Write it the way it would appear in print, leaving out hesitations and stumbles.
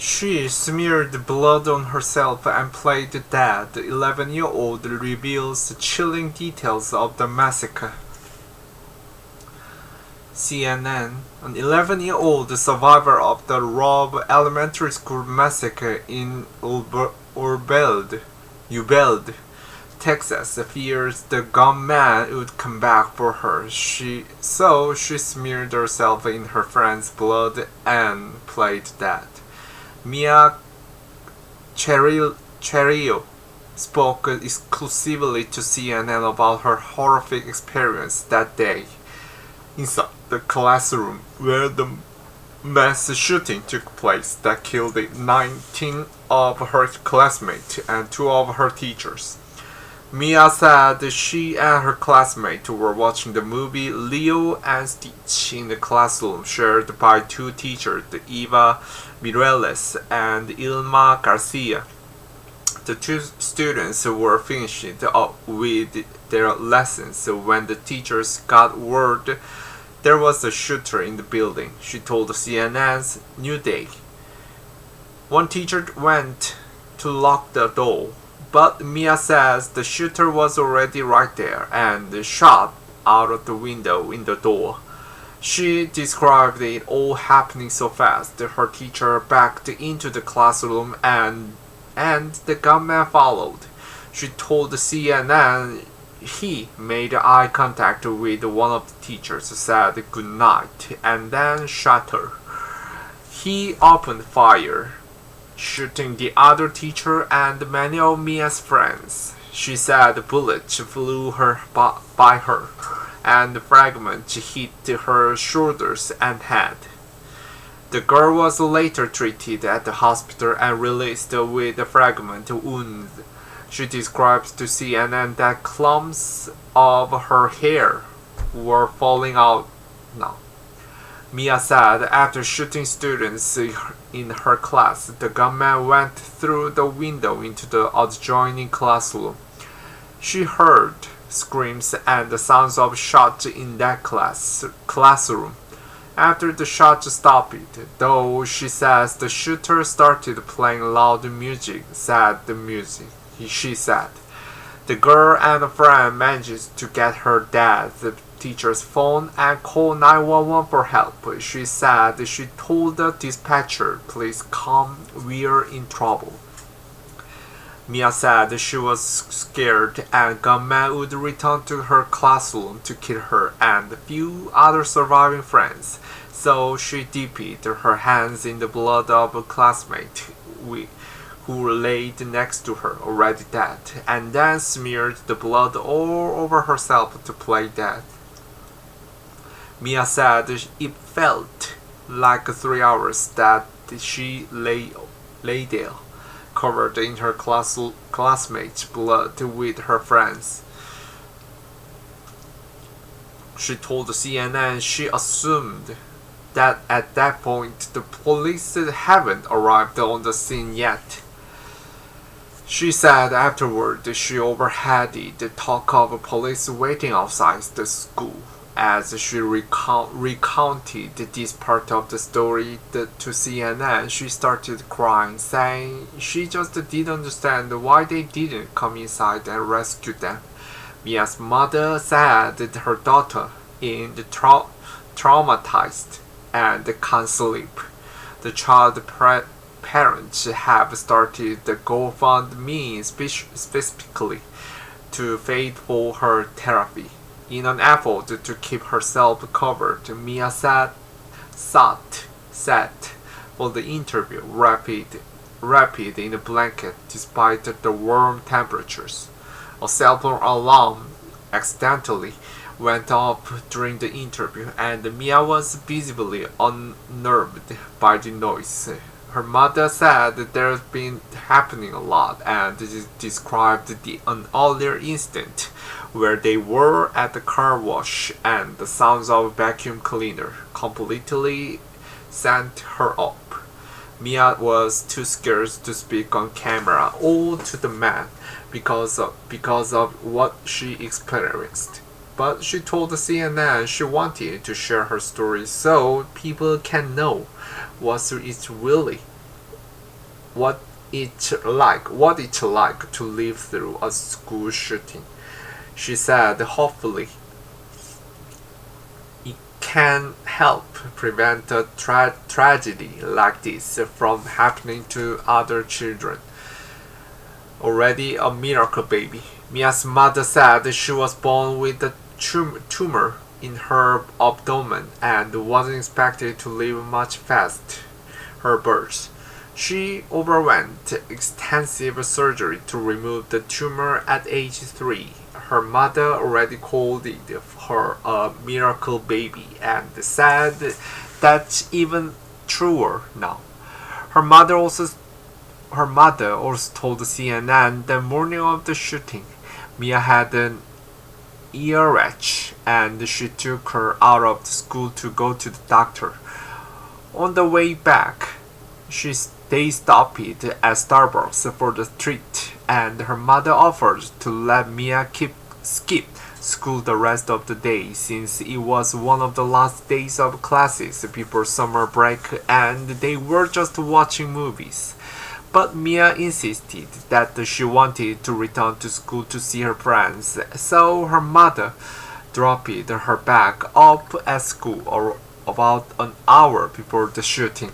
She smeared blood on herself and played dead. The 11-year-old reveals the chilling details of the massacre. CNN, an 11-year-old survivor of the Robb Elementary School massacre in Uvalde, Texas, fears the gunman would come back for her. So she smeared herself in her friend's blood and played dead. Mia Cherio spoke exclusively to CNN about her horrific experience that day inside the classroom where the mass shooting took place that killed 19 of her classmates and 2 of her teachers. Mia said she and her classmate were watching the movie Leo and Stitch in the classroom shared by 2 teachers, Eva Mireles and Ilma Garcia. The 2 students were finishing up with their lessons when the teachers got word there was a shooter in the building, she told CNN's New Day. One teacher went to lock the door, but Mia says the shooter was already right there and shot out of the window in the door. She described it all happening so fast. Her teacher backed into the classroom and the gunman followed. She told CNN he made eye contact with one of the teachers, said good night, and then shot her. He opened fire, shooting the other teacher and many of Mia's friends. She said bullets flew by her, and fragments hit her shoulders and head. The girl was later treated at the hospital and released with fragment wounds. She describes to CNN that clumps of her hair were falling out now. Mia said after shooting students in her class, the gunman went through the window into the adjoining classroom. She heard screams and the sounds of shots in that classroom. After the shot stopped, though, she says the shooter started playing loud music, she said. The girl and a friend managed to get her dad's teacher's phone and call 911 for help. She said she told the dispatcher, please come, we're in trouble. Mia said she was scared and gunman would return to her classroom to kill her and a few other surviving friends. So she dipped her hands in the blood of a classmate who laid next to her, already dead, and then smeared the blood all over herself to play dead. Mia said it felt like 3 hours that she lay there, covered in her classmates' blood with her friends. She told CNN she assumed that at that point the police haven't arrived on the scene yet. She said afterward she overheard the talk of police waiting outside the school. As she recounted this part of the story to CNN, she started crying, saying she just didn't understand why they didn't come inside and rescue them. Mia's mother said her daughter is traumatized and can't sleep. The child parents have started the GoFundMe specifically to pay for her therapy. In an effort to keep herself covered, Mia sat for the interview, wrapped in a blanket despite the warm temperatures. A cell phone alarm accidentally went off during the interview, and Mia was visibly unnerved by the noise. Her mother said that there's been happening a lot and described an earlier incident where they were at the car wash and the sounds of a vacuum cleaner completely sent her up. Mia was too scared to speak on camera or to the man because of what she experienced. But she told CNN she wanted to share her story so people can know what it's really what it's like to live through a school shooting. She said hopefully it can help prevent a tragedy like this from happening to other children. Already a miracle baby. Mia's mother said she was born with a tumor in her abdomen and wasn't expected to live much past her birth. She underwent extensive surgery to remove the tumor at age 3. Her mother already called her a miracle baby and said that's even truer now. Her mother also told CNN the morning of the shooting, Mia had an earache and she took her out of the school to go to the doctor. On the way back, they stopped at Starbucks for the treat, and her mother offered to let Mia skip school the rest of the day since it was one of the last days of classes before summer break and they were just watching movies. But Mia insisted that she wanted to return to school to see her friends, so her mother dropped her back off at school about an hour before the shooting.